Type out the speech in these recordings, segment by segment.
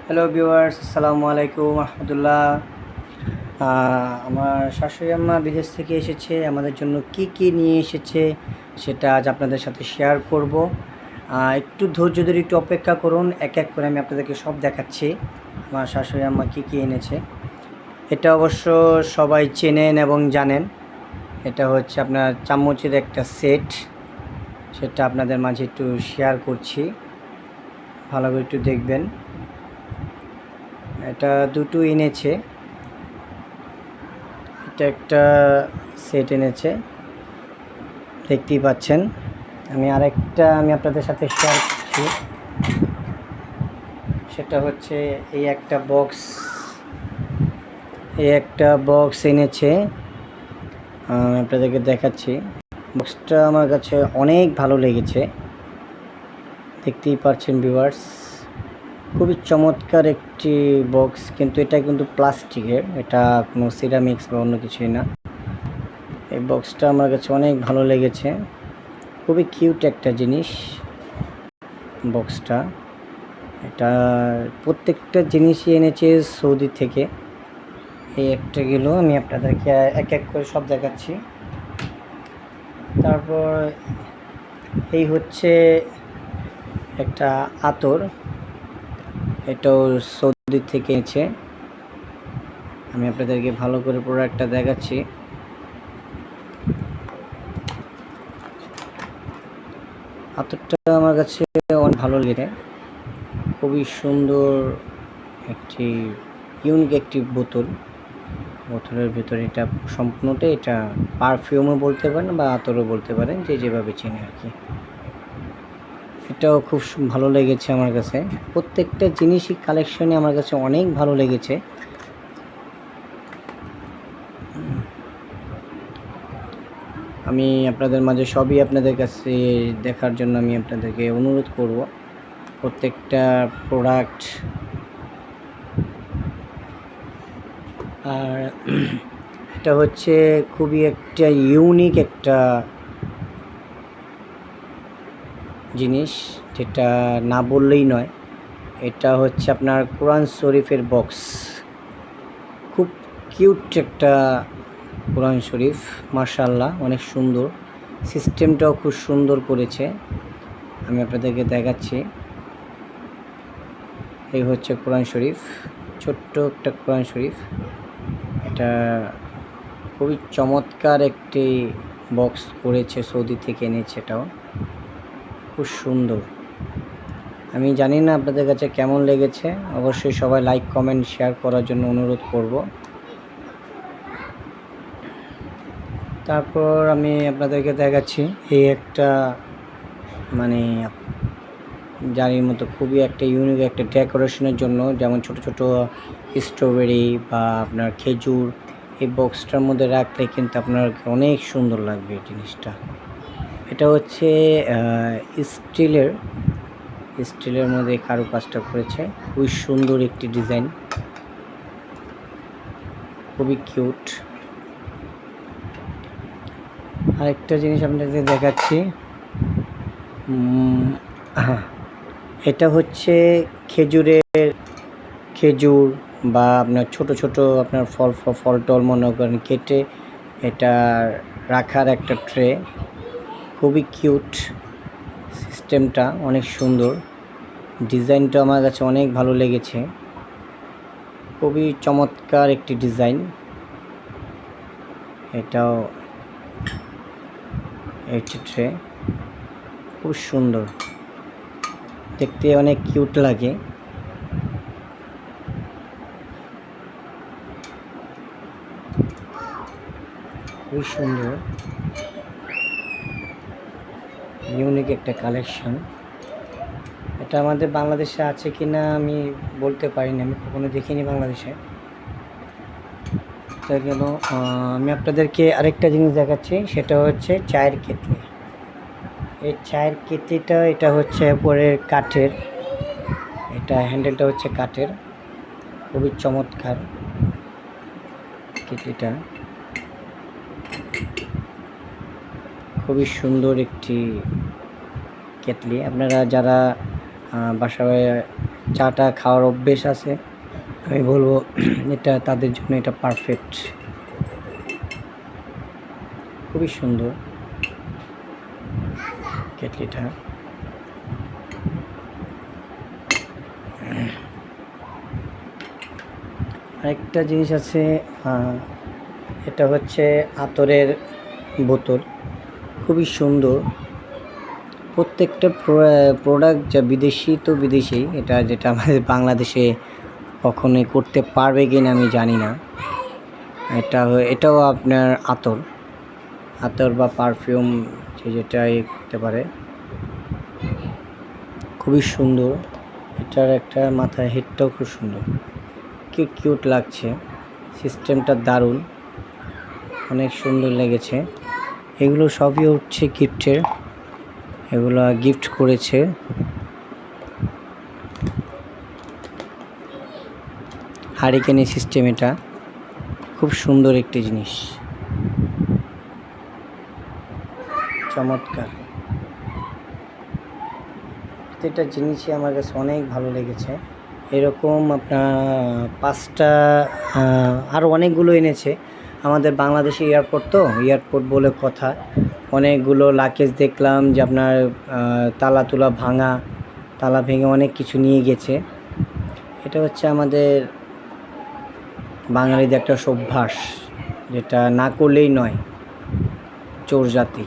Hello viewers, আসসালামু আলাইকুম রহমতুল্লাহ। আমার শাশুড়ি আম্মা বিদেশ থেকে এসেছে, আমাদের জন্য কি কি নিয়ে এসেছে সেটা আজ আপনাদের সাথে শেয়ার করব। একটু ধৈর্য ধরে একটু অপেক্ষা করুন, এক এক করে আমি আপনাদেরকে সব দেখাচ্ছি আমার শাশুড়ি আম্মা কী কী এনেছে। এটা অবশ্য সবাই চেনেন এবং জানেন, এটা হচ্ছে আপনার চামচের একটা সেট, সেটা আপনাদের মাঝে একটু শেয়ার করছি, ভালো করে একটু দেখবেন। এটা দুটো এনেছে, এটা একটা সেট এনেছে দেখতেই পাচ্ছেন। আমি আপনাদের সাথে শেয়ার করছি, সেটা হচ্ছে এই একটা বক্স এনেছে। আমি আপনাদেরকে দেখাচ্ছি। বক্সটা আমার কাছে অনেক ভালো লেগেছে, দেখতেই পাচ্ছেন ভিউয়ার্স। খুবই চমৎকার একটি বক্স, কিন্তু এটা কিন্তু প্লাস্টিকের, এটা কোনো সিরামিক্স বা অন্য কিছুই না। এই বক্সটা আমার কাছে অনেক ভালো লেগেছে, খুবই কিউট একটা জিনিস বক্সটা। এটা প্রত্যেকটা জিনিসই এনেছে সৌদি থেকে। এই একটা গেল, আমি আপনাদেরকে এক এক করে সব দেখাচ্ছি। তারপর এই হচ্ছে একটা আতর, এটাও সৌদি থেকে এনেছে। আমি আপনাদেরকে ভালো করে প্রোডাক্টটা দেখাচ্ছি। আতরটা আমার কাছে অনেক ভালো লেগে, খুবই সুন্দর একটি ইউনিক একটি বোতলের ভিতরে এটা সম্পূর্ণটা, এটা পারফিউমও বলতে পারেন বা আতরও বলতে পারেন, যে যেভাবে চিনি আর কি। এটাও খুব ভালো লেগেছে আমার কাছে। প্রত্যেকটা জিনিসই কালেকশনে আমার কাছে অনেক ভালো লেগেছে। আমি আপনাদের মাঝে সবই আপনাদের কাছে দেখার জন্য আমি আপনাদেরকে অনুরোধ করব। প্রত্যেকটা প্রোডাক্ট, আর এটা হচ্ছে খুবই একটা ইউনিক একটা জিনিস, যেটা না বললেই নয়। এটা হচ্ছে আপনার কোরআন শরীফের বক্স, খুব কিউট একটা কোরআন শরীফ, মাশাআল্লাহ অনেক সুন্দর। সিস্টেমটাও খুব সুন্দর করেছে, আমি আপনাদেরকে দেখাচ্ছি। এই হচ্ছে কোরআন শরীফ, ছোট্ট একটা কোরআন শরীফ। এটা খুবই চমৎকার একটি বক্স করেছে, সৌদি থেকে এনেছে, এটাও খুব সুন্দর। আমি জানি না আপনাদের কাছে কেমন লেগেছে, অবশ্যই সবাই লাইক কমেন্ট শেয়ার করার জন্য অনুরোধ করব। তারপর আমি আপনাদেরকে দেখাচ্ছি এই একটা মানে জারির মতো, খুবই একটা ইউনিক একটা ডেকোরেশনের জন্য, যেমন ছোট ছোট স্ট্রবেরি বা আপনার খেজুর এই বক্সটার মধ্যে রাখলে কিন্তু আপনার অনেক সুন্দর লাগবে এই জিনিসটা। এটা হচ্ছে স্টিলের মধ্যে কারুকাজটা করেছে, খুবই সুন্দর একটি ডিজাইন, খুবই কিউট। আরেকটা জিনিস আপনাদের দেখাচ্ছি, এটা হচ্ছে খেজুর বা আপনার ছোট ছোট আপনার ফল টল মনে করেন কেটে এটা রাখার একটা ট্রে, খুবই কিউট। সিস্টেমটা অনেক সুন্দর, ডিজাইনটা আমার কাছে অনেক ভালো লেগেছে, খুবই চমৎকার একটি ডিজাইন। এটাও একটি ট্রে, খুব সুন্দর দেখতে, অনেক কিউট লাগে। খুবই সুন্দর ইউনিক একটা কালেকশন। এটা আমাদের বাংলাদেশে আছে কি না আমি বলতে পারি না, আমি কখনো দেখিনি বাংলাদেশে। তা গেল, আমি আপনাদেরকে আরেকটা জিনিস দেখাচ্ছি, সেটা হচ্ছে চায়ের কেটলি। এই চায়ের কেটলিটা, এটা হচ্ছে পরের কাঠের, এটা হ্যান্ডেলটা হচ্ছে কাঠের, খুবই চমৎকার কেটলিটা, খুবই সুন্দর একটি কেটলি। আপনারা যারা বাসায় চাটা খাওয়ার অভ্যেস আছে, আমি বলবো এটা তাদের জন্য এটা পারফেক্ট। খুবই সুন্দর কেটলিটা। আরেকটা জিনিস আছে, এটা হচ্ছে আতরের বোতল, খুবই সুন্দর। প্রত্যেকটা প্রোডাক্ট যা বিদেশি তো বিদেশি, এটা যেটা আমাদের বাংলাদেশে কখনোই করতে পারবে কিনা আমি জানি না। এটাও আপনার আতর বা পারফিউম যেটাই করতে পারে। খুবই সুন্দর, এটার একটা মাথায় হেডটাও খুব সুন্দর, কি কিউট লাগছে। সিস্টেমটা দারুণ, অনেক সুন্দর লেগেছে। এগুলো সবই হচ্ছে গিফটের, এগুলো গিফট করেছে। হারিকেনের সিস্টেম, এটা খুব সুন্দর একটি জিনিস, চমৎকার। প্রত্যেকটা জিনিসই আমার কাছে অনেক ভালো লেগেছে। এরকম আপনার 5টা আরও অনেকগুলো এনেছে। আমাদের বাংলাদেশে এয়ারপোর্ট বলে কথা, অনেকগুলো লাকেজ দেখলাম যে আপনার তালা ভেঙে অনেক কিছু নিয়ে গেছে। এটা হচ্ছে আমাদের বাঙালিদের একটা অভ্যাস, যেটা না করলেই নয়, চোর জাতি।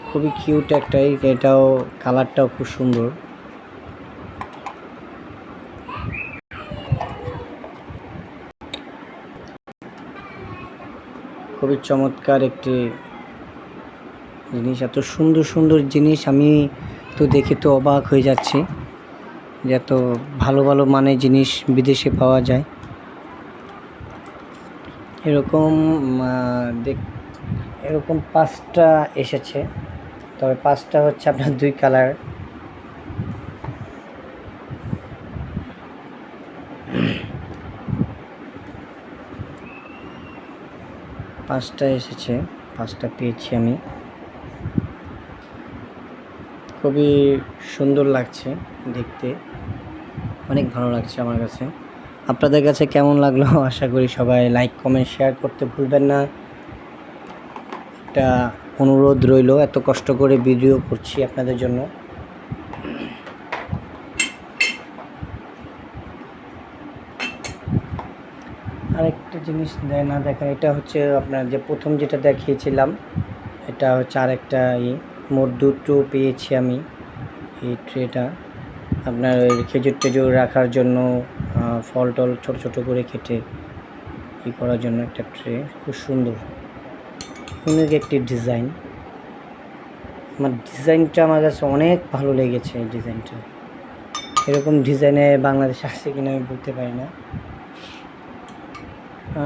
খুবই কিউট একটাই, এটাও কালারটাও খুব সুন্দর। খুবই চমৎকার একটি জিনিস, এত সুন্দর সুন্দর জিনিস আমি তো দেখে তো অবাক হয়ে যাচ্ছি যে এত ভালো ভালো মানের জিনিস বিদেশে পাওয়া যায়। এরকম 5টা এসেছে, তবে 5টা হচ্ছে আপনার 2 কালার। পাঁচটা এসেছে, 5টা পেয়েছি আমি। খুবই সুন্দর লাগছে দেখতে, অনেক ভালো লাগছে আমার কাছে। আপনাদের কাছে কেমন লাগলো আশা করি সবাই লাইক কমেন্ট শেয়ার করতে ভুলবেন না। একটা অনুরোধ রইল, এত কষ্ট করে ভিডিও করছি আপনাদের জন্য। আরেকটা জিনিস না দেখা, এটা হচ্ছে আপনার যে প্রথম যেটা দেখিয়েছিলাম, এটা হচ্ছে আরেকটা মোট 2টো পেয়েছি আমি। এই ট্রেটা আপনার খেজুর টেজুর রাখার জন্য, ফল টল ছোটো ছোটো করে কেটে করার জন্য একটা ট্রে, খুব সুন্দর ইউনিক একটি ডিজাইন। ডিজাইনটা আমার কাছে অনেক ভালো লেগেছে। এই ডিজাইনটা, এরকম ডিজাইনে বাংলাদেশে আসছে কিনা আমি বলতে পারি না।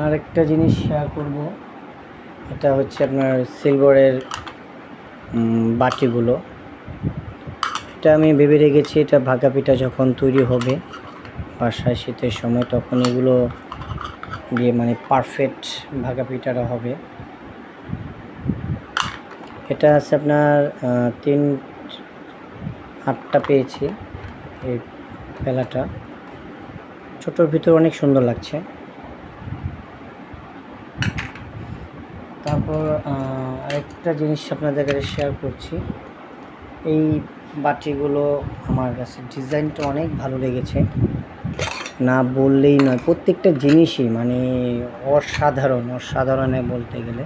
আর একটা জিনিস শেয়ার করব, এটা হচ্ছে আপনার সিলভারের বাটিগুলো। এটা আমি ভেবে রেখেছি, এটা ভাগা পিঠা যখন তৈরি হবে বাসায় শীতের সময়, তখন এগুলো দিয়ে পারফেক্ট ভাগা পিঠাটা হবে। এটা আছে আপনার 8টা পেয়েছি। এই পেলাটা ছোটোর ভিতর অনেক সুন্দর লাগছে। তারপর আরেকটা জিনিস আপনাদের কাছে শেয়ার করছি, এই বাটিগুলো আমার কাছে ডিজাইনটা অনেক ভালো লেগেছে, না বললেই নয়। প্রত্যেকটা জিনিসই অসাধারণ বলতে গেলে।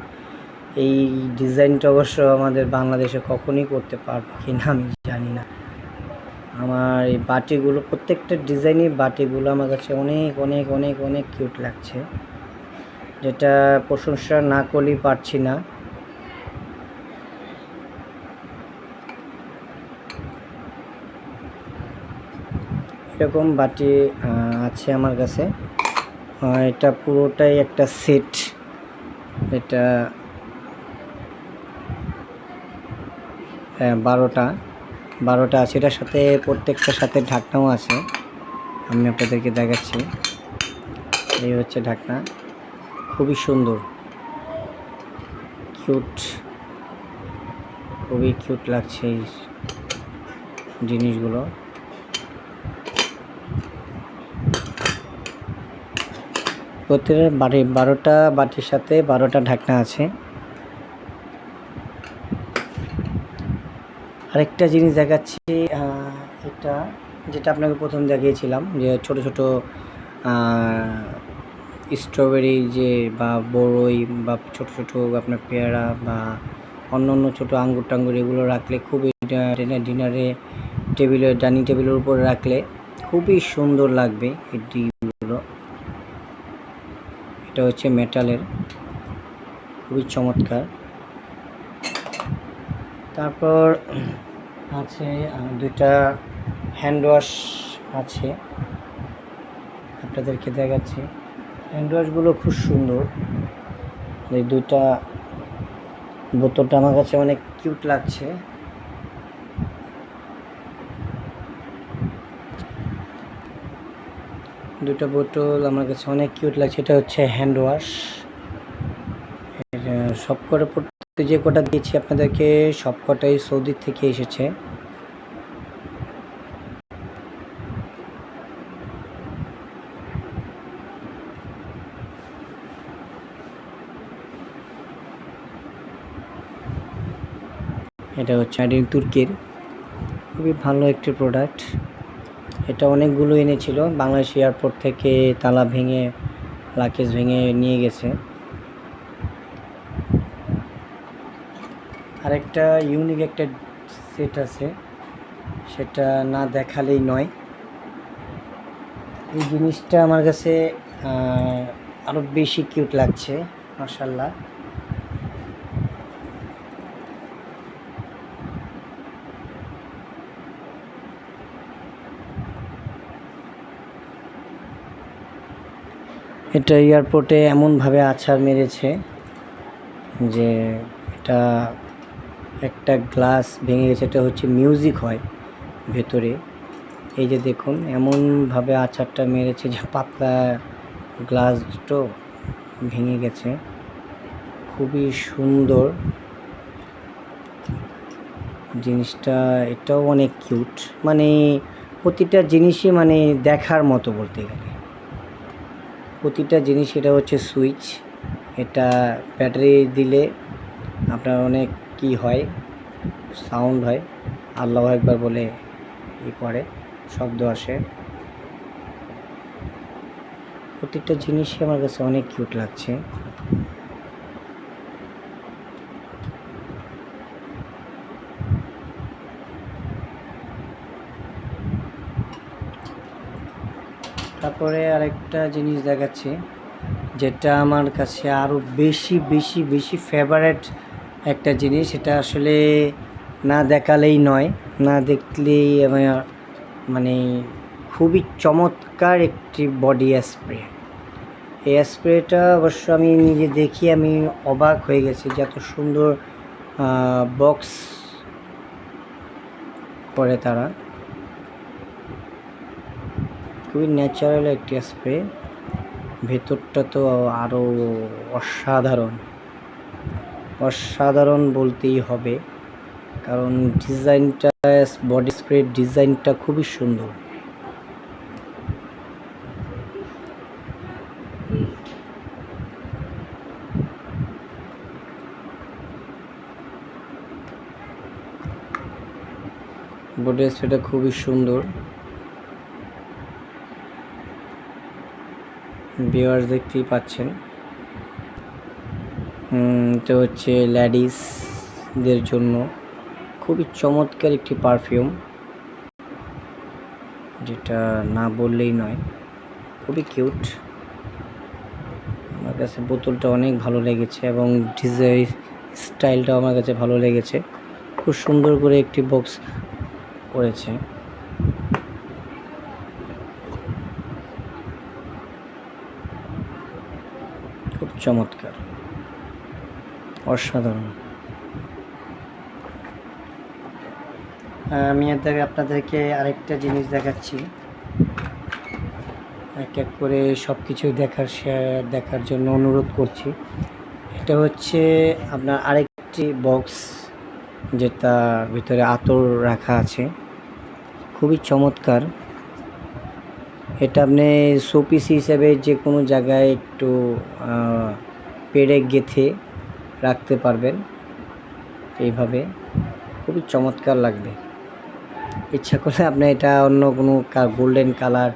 এই ডিজাইনটা অবশ্য আমাদের বাংলাদেশে কখনই করতে পারবে কি না আমি জানি না। আমার এই বাটিগুলো, প্রত্যেকটা ডিজাইনের বাটিগুলো আমার কাছে অনেক অনেক অনেক অনেক কিউট লাগছে, যেটা প্রশংসা না করলেই পারছি না। এরকম বাটি আছে আমার কাছে। এটা পুরোটাই একটা সেট, এটা 12টা আছে। এটার সাথে প্রত্যেকটার সাথে ঢাকনাও আছে, আমি আপনাদেরকে দেখাচ্ছি। এই হচ্ছে ঢাকনা, খুবই সুন্দর, খুবই কিউট লাগছে এই জিনিসগুলো। প্রত্যেকটা বাটি 12টা বাটির সাথে 12টা ঢাকনা আছে। আরেকটা জিনিস দেখাচ্ছি, এটা যেটা আপনাকে প্রথম দেখিয়েছিলাম যে ছোট ছোট স্ট্রবেরি যে বা বড়ই বা ছোট ছোট আপনার পেয়ারা বা অন্য অন্য ছোটো আঙ্গুর টাঙ্গুর এগুলো রাখলে খুবই ডিনারে টেবিলে ডাইনিং টেবিলের উপর রাখলে খুবই সুন্দর লাগবে এই ডিগুলো। এটা হচ্ছে মেটালের, খুবই চমৎকার। তারপর আছে দুইটা হ্যান্ড ওয়াশ আছে, আপনাদেরকে দেখাচ্ছি। হ্যান্ড ওয়াশগুলো খুব সুন্দর। এই দুইটা বোতলটা আমার কাছে অনেক কিউট লাগছে। দুটো বোতল আমার কাছে অনেক কিউট লাগছে। এটা হচ্ছে হ্যান্ড ওয়াশ। সব কটা পড়তে যে কটা দিয়েছি আপনাদেরকে সব কটাই সৌদি থেকে এসেছে। এটা হচ্ছে তুর্কির, খুবই ভালো একটি প্রোডাক্ট। এটা অনেকগুলো এনেছিল, বাংলাদেশ এয়ারপোর্ট থেকে তালা ভেঙে লাকেজ ভেঙে নিয়ে গেছে। আরেকটা ইউনিক একটা সেট আছে, সেটা না দেখালেই নয়। এই জিনিসটা আমার কাছে আরও বেশি কিউট লাগছে, মাশাআল্লাহ। এটা এয়ারপোর্টে এমনভাবে আছাড় মেরেছে যে এটা একটা গ্লাস ভেঙে গেছে। এটা হচ্ছে মিউজিক হয় ভেতরে, এই যে দেখুন এমনভাবে আছাড়টা মেরেছে যে পাতলা গ্লাসটা ভেঙে গেছে। খুবই সুন্দর জিনিসটা, এটাও অনেক কিউট। মানে প্রতিটা জিনিসই মানে দেখার মতো বলতে গেলে, প্রতিটা জিনিস। এটা হচ্ছে সুইচ, এটা ব্যাটারি দিলে আপনার অনেক কি হয়, সাউন্ড হয়, আল্লাহু আকবার বলে করে শব্দ আসে। প্রতিটা জিনিসই আমার কাছে অনেক কিউট লাগছে। তারপরে আরেকটা জিনিস দেখাচ্ছি, যেটা আমার কাছে আরও বেশি বেশি বেশি ফেভারেট একটা জিনিস। এটা আসলে না দেখালেই নয়, না দেখলেই আমার মানে খুবই চমৎকার একটি বডি স্প্রে। এই স্প্রেটা অবশ্য আমি নিজে দেখি আমি অবাক হয়ে গেছি যে এত সুন্দর বক্স করে তারা। খুবই ন্যাচারাল একটি স্প্রে, ভেতরটা তো আরও অসাধারণ, অসাধারণ বলতেই হবে, কারণ ডিজাইনটা, বডি স্প্রে ডিজাইনটা খুবই সুন্দর। বডি স্প্রেটা খুবই সুন্দর। ভিউয়ার্স দেখতেই পাচ্ছেন, এটা হচ্ছে লেডিসদের জন্য খুবই চমৎকার একটি পারফিউম, যেটা না বললেই নয়, খুবই কিউট। আমার কাছে বোতলটা অনেক ভালো লেগেছে এবং ডিজাইন স্টাইলটাও আমার কাছে ভালো লেগেছে। খুব সুন্দর করে একটি বক্স করেছে। খুব চমৎকার, অসাধারণ। আমি আপনাদেরকে আরেকটা জিনিস দেখাচ্ছি, এক এক করে সব কিছু দেখার জন্য অনুরোধ করছি। এটা হচ্ছে আপনার আরেকটি বক্স, যেটা ভিতরে আতর রাখা আছে, খুবই চমৎকার। এটা আপনি শোপিস হিসেবে যে কোনো জায়গায় একটু পেড়ে গেঁথে রাখতে পারবেন। এইভাবে খুবই চমৎকার লাগবে। ইচ্ছা করলে আপনি এটা অন্য কোনো গোল্ডেন কালার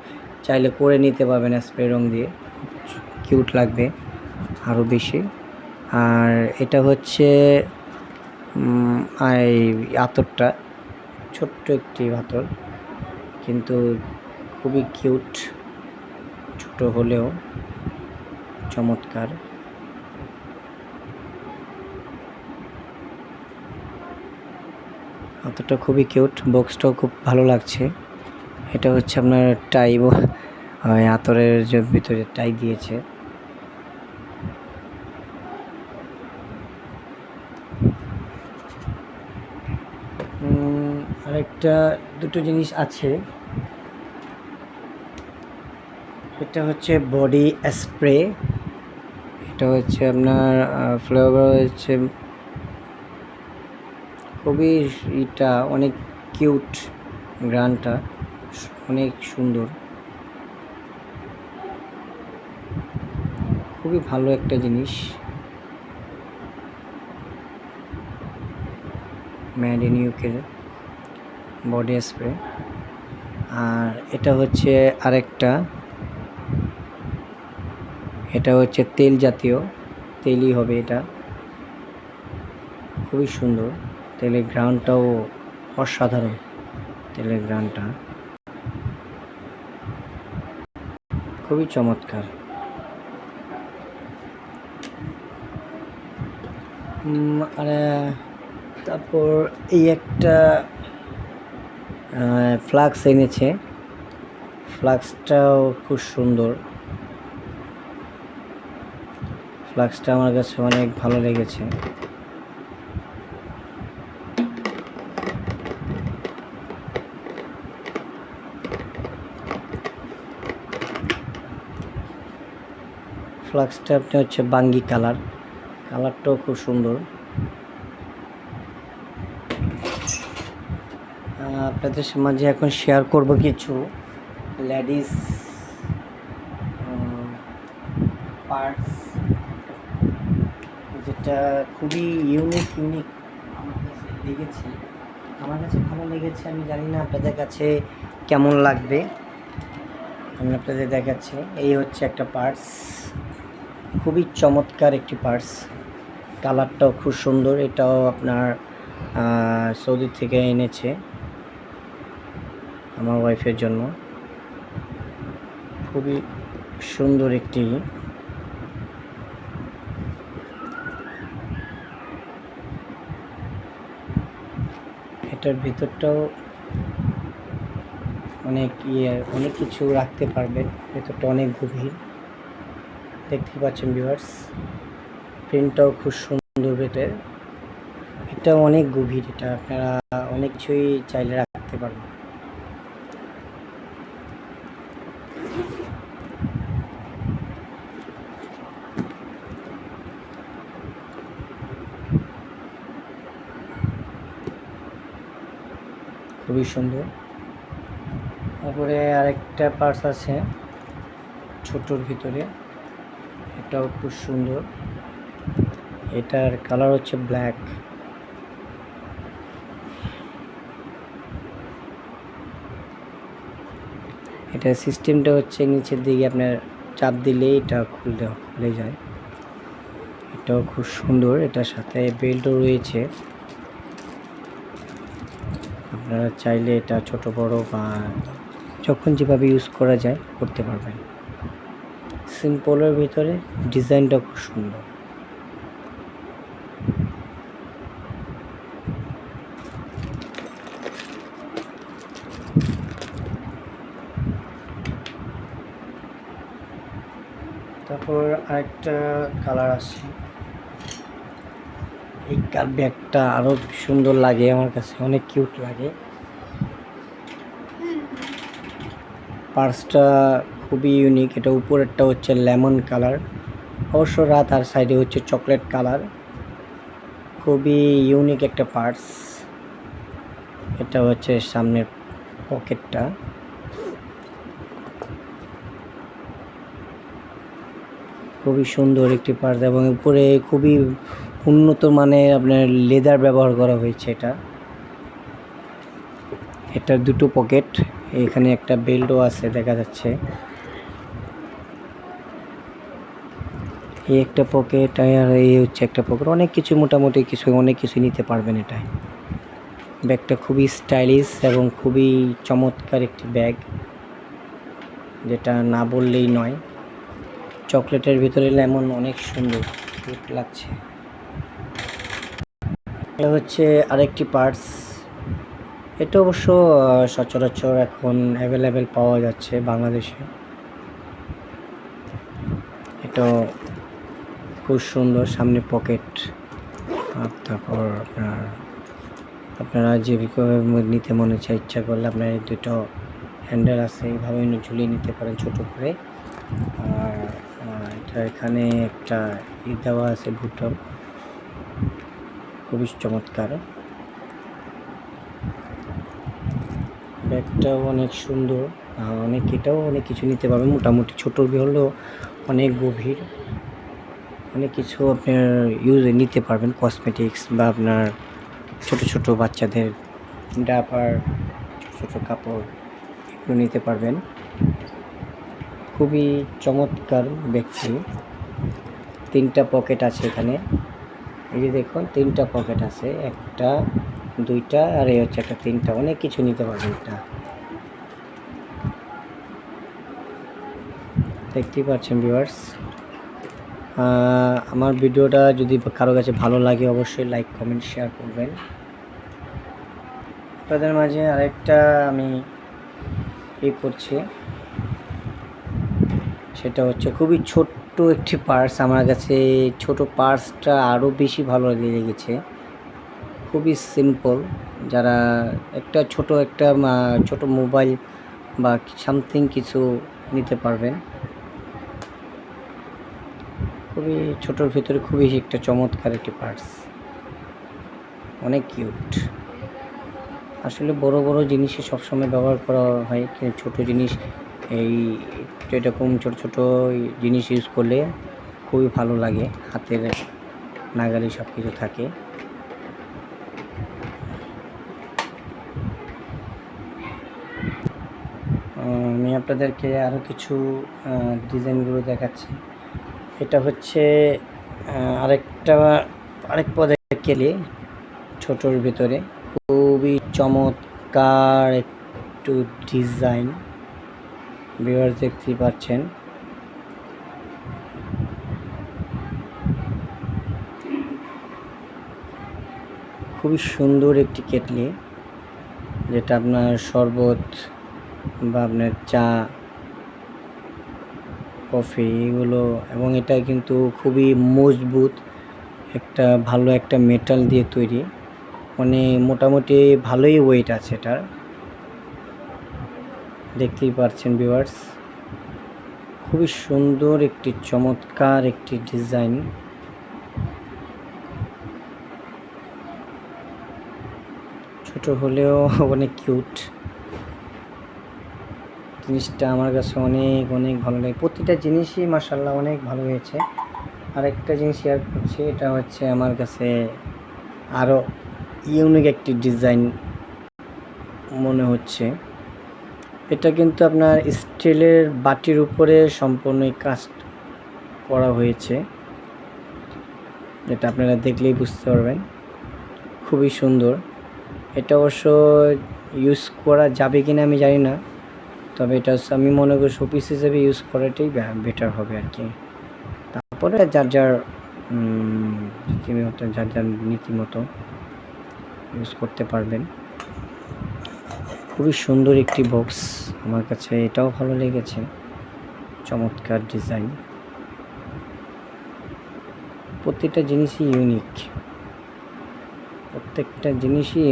চাইলে করে নিতে পারবেন স্প্রে রং দিয়ে, কিউট লাগবে আরও বেশি। আর এটা হচ্ছে এই আতরটা ছোট্ট একটি আতর, কিন্তু খুবই কিউট, ছোট হলেও চমৎকার। আতরটা খুবই কিউট, বক্সটাও খুব ভালো লাগছে। এটা হচ্ছে আপনার টাই, আতরের যে ভিতরে টাই দিয়েছে। আরেকটা দুটো জিনিস আছে, এটা হচ্ছে বডি স্প্রে। এটা হচ্ছে আপনার ফ্লেভার হচ্ছে খুবই, এটা অনেক কিউট, গ্রানটা অনেক সুন্দর, খুবই ভালো একটা জিনিস, মেড ইন ইউকের বডি স্প্রে। আর এটা হচ্ছে আরেকটা, এটা হচ্ছে তেল জাতীয়, তেলই হবে এটা, খুবই সুন্দর। তেলের গ্রানটাও অসাধারণ, তেলের গ্রানটা খুবই চমৎকার। আর তারপর এই একটা ফ্লাক্স এনেছে, ফ্লাক্সটাও খুব সুন্দর, ফ্লাক্সটা আমার কাছে অনেক ভালো লেগেছে। ফ্লাক্সটা আপনি হচ্ছে বাঙ্গি কালার, কালারটাও খুব সুন্দর। আপনাদের মাঝে এখন শেয়ার করব কিছু লেডিস পার্টস, যেটা খুবই ইউনিক আমার কাছে লেগেছে, আমার কাছে ভালো লেগেছে। আমি জানি না আপনাদের কাছে কেমন লাগবে, আমি আপনাদের দেখাচ্ছি। এই হচ্ছে একটা পার্টস, খুবই চমৎকার একটি পার্টস, কালারটাও খুব সুন্দর। এটাও আপনার সৌদি থেকে এনেছে আমার ওয়াইফের জন্য, খুবই সুন্দর একটি, এটার ভিতরটাও অনেক অনেক কিছু রাখতে পারবেন, ভেতরটা অনেক গভীর, দেখতে পাচ্ছেন ভিউয়ার্স। প্রিন্টটাও খুব সুন্দর, ভেতরে এটা অনেক গভীর, এটা আপনারা অনেক কিছুই চাইলে রাখতে পারবেন। খুবই সুন্দর। তারপরে আরেকটা পার্স আছে ছোটোর ভিতরে, এটাও খুব সুন্দর, এটার কালার হচ্ছে ব্ল্যাক। এটার সিস্টেমটা হচ্ছে নিচের দিকে আপনার চাপ দিলেই এটা খুলে যায়, এটাও খুব সুন্দর। এটার সাথে বেল্টও রয়েছে, আপনারা চাইলে এটা ছোট বড় বা যখন যেভাবে ইউজ করা যায় করতে পারবেন। সিম্পলের ভিতরে ডিজাইনটা খুব সুন্দর। তারপর আরেকটা কালার আছে, এই ব্যাগটা আরো সুন্দর লাগে, আমার কাছে অনেক কিউট লাগে। পার্সটা খুবই ইউনিক, এটা উপরেরটা হচ্ছে লেমন কালার, অবশ্য রাত, আর সাইডে হচ্ছে চকলেট কালার, খুবই ইউনিক একটা পার্স। এটা হচ্ছে সামনের পকেটটা, খুবই সুন্দর একটি পার্স এবং উপরে খুবই উন্নত মানের আপনার লেদার ব্যবহার করা হয়েছে। এটার দুটো পকেট, এখানে একটা বেল্টও আছে দেখা যাচ্ছে। এই একটা পকেট আর এই হচ্ছে একটা পকেট, অনেক কিছু মোটামুটি অনেক কিছু নিতে পারবেন এটায়। ব্যাগটা খুবই স্টাইলিশ এবং খুবই চমৎকার একটি ব্যাগ, যেটা না বললেই নয়। চকলেটের ভিতরে লেমন, অনেক সুন্দর লাগছে। এটা হচ্ছে আরেকটি পার্স। এটা অবশ্য সচরাচর এখন অ্যাভেলেবেল পাওয়া যাচ্ছে বাংলাদেশে। এটা খুব সুন্দর, সামনে পকেট, তারপর আপনারা যেভাবে নিতে মনে চায় ইচ্ছা করলে আপনার এই দুটো হ্যান্ডেল আছে, এইভাবে ঝুলিয়ে নিতে পারেন ছোট করে। আর এটা এখানে একটা দেওয়া আছে বুটন, খুবই চমৎকার। ব্যাগটাও অনেক সুন্দর, এটাও অনেক কিছু নিতে পারবেন। মোটামুটি ছোট হলেও অনেক গভীর, অনেক কিছু আপনার ইউজে নিতে পারবেন। কসমেটিক্স বা আপনার ছোট ছোট বাচ্চাদের ডাপার, ছোট কাপড়, এগুলো নিতে পারবেন। খুবই চমৎকার ব্যাগটি। 3টা পকেট আছে এখানে, এই যে দেখুন 3টা পকেট আছে, 1টা 2টা আর এই হচ্ছে একটা 3টা, অনেক কিছু নিতে পারবেন। এটা দেখতেই পাচ্ছেন ভিউয়ার্স। আমার ভিডিওটা যদি কারো কাছে ভালো লাগে অবশ্যই লাইক কমেন্ট শেয়ার করবেন। আপনাদের মাঝে আরেকটা আমি করছি, সেটা হচ্ছে খুবই ছোট্ট একটি পার্স। আমার কাছে ছোট পার্সটা আরও বেশি ভালো লেগেছে। খুবই সিম্পল, যারা একটা ছোট মোবাইল বা সামথিং কিছু নিতে পারবেন। খুবই ছোটোর ভিতরে খুবই একটা চমৎকার একটি পার্স, অনেক কিউট। আসলে বড় বড় জিনিসই সবসময় ব্যবহার করা হয়, কিন্তু ছোট জিনিস এরকম ছোট ছোট জিনিস ইউজ করলে খুবই ভালো লাগে, হাতের নাগালে সব কিছু থাকে। আমি আপনাদেরকে আরও কিছু ডিজাইনগুলো দেখাচ্ছি। এটা হচ্ছে আরেক পদের কেলে, ছোটোর ভিতরে খুবই চমৎকার একটু ডিজাইন, ভিউয়ার্স দেখতেই পাচ্ছেন। খুবই সুন্দর একটি কেটলি, যেটা আপনার শরবত বা আপনার চা, কফি এগুলো, এবং এটা কিন্তু খুবই মজবুত, ভালো একটা মেটাল দিয়ে তৈরি, মানে মোটামুটি ভালোই ওয়েট আছে এটার, দেখতেই পাচ্ছেন ভিউয়ার্স। খুবই সুন্দর একটি চমৎকার একটি ডিজাইন। ছোট হলেও অনেক কিউট জিনিসটা, আমার কাছে অনেক অনেক ভালো লাগে। প্রতিটা জিনিসই মাশাআল্লাহ অনেক ভালো হয়েছে। আরেকটা জিনিস শেয়ার করছি, এটা হচ্ছে আমার কাছে আরও ইউনিক একটি ডিজাইন মনে হচ্ছে। এটা কিন্তু আপনার স্টিলের বাটির উপরে সম্পূর্ণ কাজ করা হয়েছে, যেটা আপনারা দেখলেই বুঝতে পারবেন। খুবই সুন্দর। এটা অবশ্য ইউজ করা যাবে কিনা আমি জানি না, তবে এটা আমি মনে করি শোপিস হিসেবে ইউজ করাটাই বেটার হবে আর কি। তারপরে যার যার নীতিমতো ইউজ করতে পারবেন। খুবই সুন্দর একটি বক্স, আমার কাছে এটাও ভালো লেগেছে, চমৎকার ডিজাইন। প্রত্যেকটা জিনিসই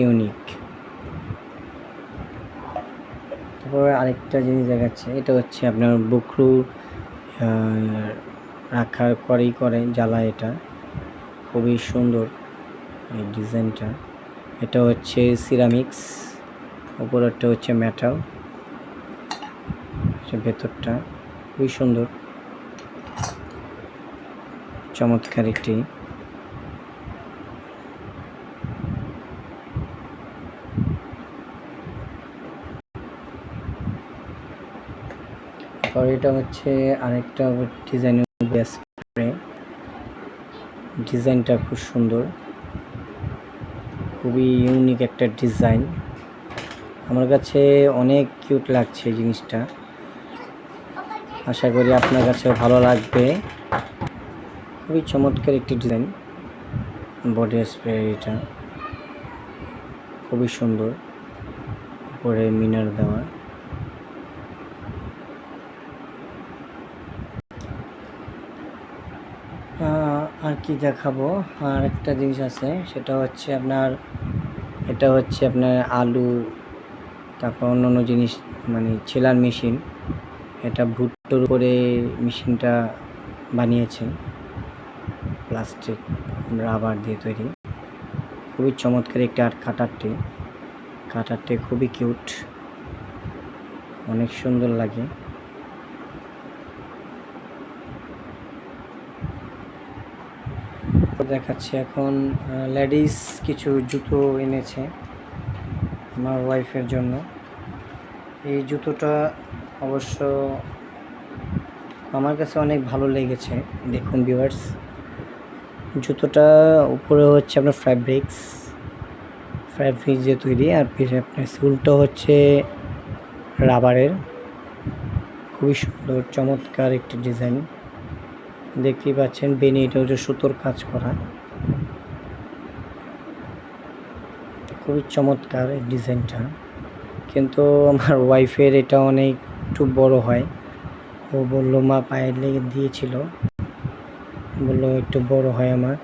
ইউনিক, তারপরে আরেকটা জিনিস দেখাচ্ছে, এটা হচ্ছে আপনার বুকরু রাখার করে জ্বালা, এটা খুবই সুন্দর এই ডিজাইনটা। এটা হচ্ছে সিরামিক্স, উপরেরটা হচ্ছে মেটাল, ভেতরটা খুবই সুন্দর। চমৎকার একটি আর এটা হচ্ছে আরেকটা ডিজাইনের স্প্রে। ডিজাইনটা খুব সুন্দর, খুবই ইউনিক একটা ডিজাইন। আমার কাছে অনেক কিউট লাগছে জিনিসটা, আশা করি আপনার কাছে ভালো লাগবে। খুবই চমৎকার একটি ডিজাইন বডি স্প্রে। এটা খুবই সুন্দর, উপরে মিনার দেওয়া। আর কি দেখাবো, আর একটা জিনিস আছে, সেটা হচ্ছে আপনার এটা হচ্ছে আপনার আলু, তারপর অন্যান্য জিনিস মানে ছেলার মেশিন। এটা ভুট্টোর উপরে মেশিনটা বানিয়েছে, প্লাস্টিক রাবার দিয়ে তৈরি। খুবই চমৎকার একটা। আর কাটারটি খুবই কিউট, অনেক সুন্দর লাগে। দেখাচ্ছি এখন লেডিস কিছু জুতো এনেছে আমার ওয়াইফের জন্য। এই জুতোটা অবশ্য আমার কাছে অনেক ভালো লেগেছে। দেখুন ভিউয়ার্স, জুতোটা উপরে হচ্ছে আপনার ফ্যাব্রিক্স দিয়ে তৈরি, আর পিছনে আপনার সোলটা হচ্ছে রাবারের। খুবই সুন্দর চমৎকার একটি ডিজাইন, দেখতেই পাচ্ছেন। বেনি এটা হচ্ছে সুতোর কাজ করা, খুবই চমৎকার এই ডিজাইনটা। কিন্তু আমার ওয়াইফের এটা অনেক একটু বড় হয়। ও বললো মা পায়ের লেগে দিয়েছিল, বললো একটু বড় হয় আমার।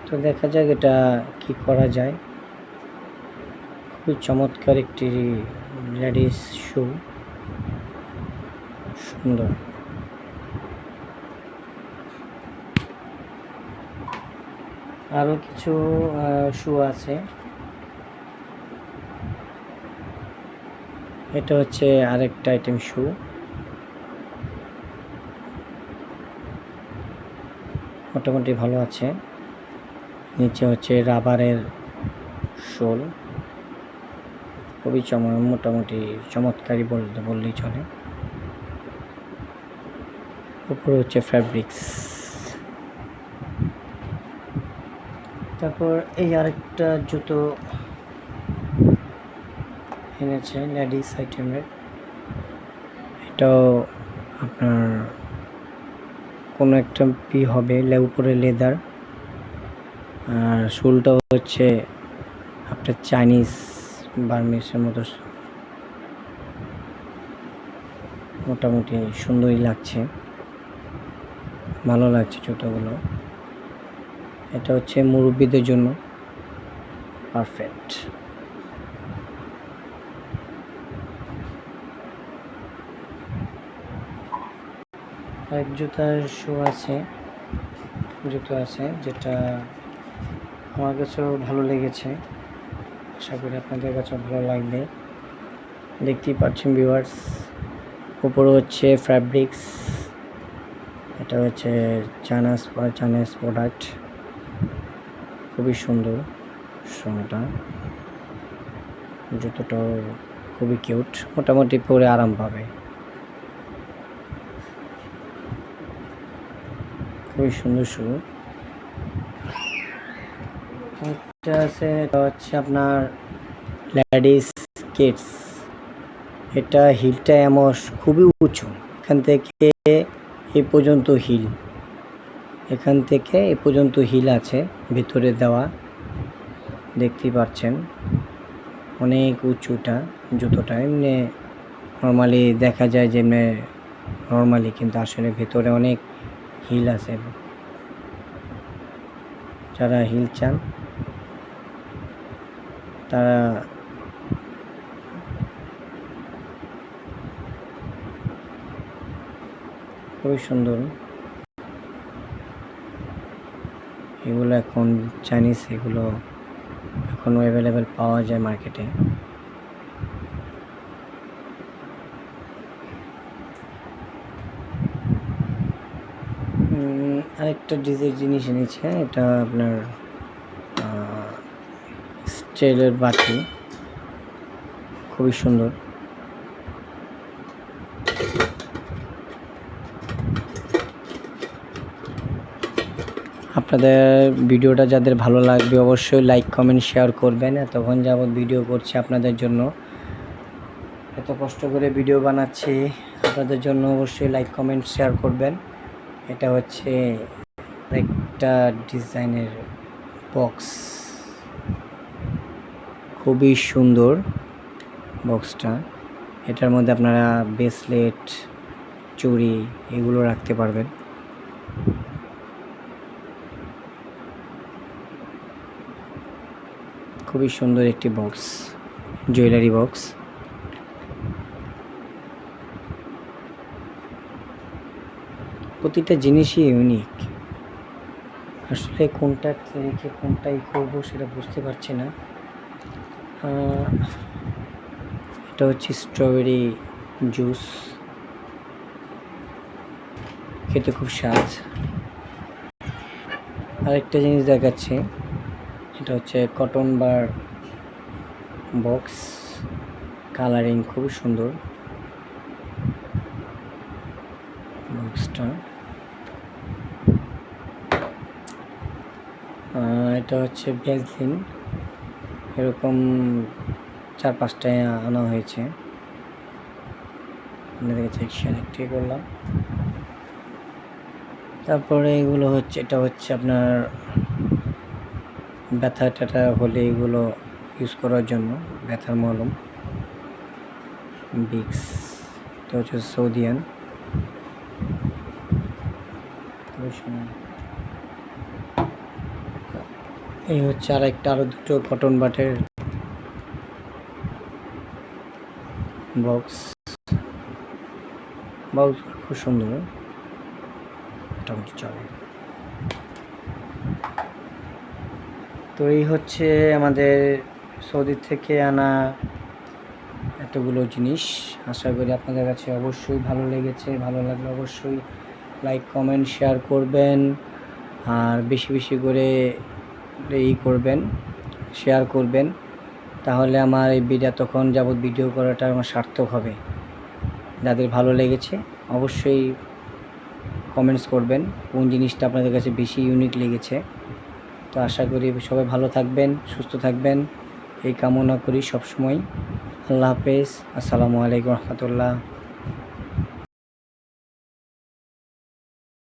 তো দেখা যাক এটা কি করা যায়। খুবই চমৎকার একটি লেডিস শু, সুন্দর। আরও কিছু শু আছে। এটা হচ্ছে আরেকটা আইটেম শু, মোটামুটি ভালো আছে। নিচে হচ্ছে রাবারের শোল, খুবই মোটামুটি চমৎকারই বললেই চলে। উপরে হচ্ছে ফ্যাব্রিক্স। তারপর এই আরেকটা জুতো এনেছে লেডিস আইটেমের। এটাও আপনার কোনো একটা হবে, উপরে লেদার, আর সোলটাও হচ্ছে আপনার চাইনিজ বার্মিসের মতো। মোটামুটি সুন্দরই লাগছে, ভালো লাগছে জুতোগুলো। এটা হচ্ছে মুরব্বীদের জন্য পারফেক্ট। এক জুতার জুতো আছে যেটা আমার কাছেও ভালো লেগেছে, আশা করি আপনাদের কাছেও ভালো লাগবে। দেখতেই পাচ্ছেন ভিউয়ার্স, উপরে হচ্ছে ফ্যাব্রিক্স। এটা হচ্ছে চাইনিজ প্রোডাক্ট, খুবই সুন্দর সোনাটা। জুতোটাও খুবই কিউট, মোটামুটি পরে আরাম পাবে। খুবই সুন্দর শু। এটা আছে, এটা হচ্ছে আপনার লেডিস কিডস। এটা হিলটা খুবই উঁচু, এখান থেকে এ পর্যন্ত হিল, এখান থেকে এ পর্যন্ত হিল আছে ভিতরে দেওয়া, দেখতেই পাচ্ছেন। অনেক উঁচুটা জুতোটা। এমনি নর্মালি দেখা যায় যে নর্মালি, কিন্তু আসলে ভেতরে অনেক হিল আছে। যারা হিল চান তারা খুবই সুন্দর। এগুলো এখন চাইনিজ, এগুলো এখনও অ্যাভেলেবেল পাওয়া যায় মার্কেটে। আরেকটা জিনিস এনেছে, এটা আপনার স্টিলের বাটি, খুবই সুন্দর। আপনাদের ভিডিওটা যাদের ভালো লাগবে অবশ্যই লাইক কমেন্ট শেয়ার করবেন। এতক্ষণ যাবৎ ভিডিও করছি আপনাদের জন্য, এত কষ্ট করে ভিডিও বানাচ্ছি আপনাদের জন্য, অবশ্যই লাইক কমেন্ট শেয়ার করবেন। এটা হচ্ছে একটা ডিজাইনের বক্স, খুবই সুন্দর বক্সটা। এটার মধ্যে আপনারা ব্রেসলেট, চুড়ি এগুলো রাখতে পারবেন। খুবই সুন্দর একটি বক্স, জুয়েলারি বক্স। প্রতিটা জিনিসই ইউনিক। আসলে কোনটা রেখে কোনটাই করবো সেটা বুঝতে পারছি না। এটা হচ্ছে স্ট্রবেরি জুস, খেতে খুব স্বাদ। আরেকটা জিনিস দেখাচ্ছি, এটা হচ্ছে কটন বার বক্স, কালারিং খুবই সুন্দর বক্সটা। এটা হচ্ছে ভ্যাসলিন, এরকম 4-5টায় আনা হয়েছে, আপনাদের সেকশন একটি করলাম। তারপরে এগুলো হচ্ছে, এটা হচ্ছে আপনার ব্যথা ট্যাথা হলে এগুলো ইউজ করার জন্য, ব্যথার মলম বিক্স। এটা হচ্ছে সৌদিয়ান। এই হচ্ছে আরো দুটো কটন বাটের বক্স, খুব সুন্দর, মোটামুটি চলে। তো এই হচ্ছে আমাদের সৌদি থেকে আনা এতগুলো জিনিস। আশা করি আপনাদের কাছে অবশ্যই ভালো লেগেছে। ভালো লাগলে অবশ্যই লাইক কমেন্ট শেয়ার করবেন, আর বেশি বেশি করে করবেন, শেয়ার করবেন। তাহলে আমার এই তখন যাবৎ ভিডিও করাটা আমার সার্থক হবে। যাদের ভালো লেগেছে অবশ্যই কমেন্টস করবেন কোন জিনিসটা আপনাদের কাছে বেশি ইউনিক লেগেছে। তো আশা করি সবাই ভালো থাকবেন, সুস্থ থাকবেন, এই কামনা করি সবসময়। আল্লাহ হাফেজ, আসসালামু আলাইকুম রহমতুল্লাহ।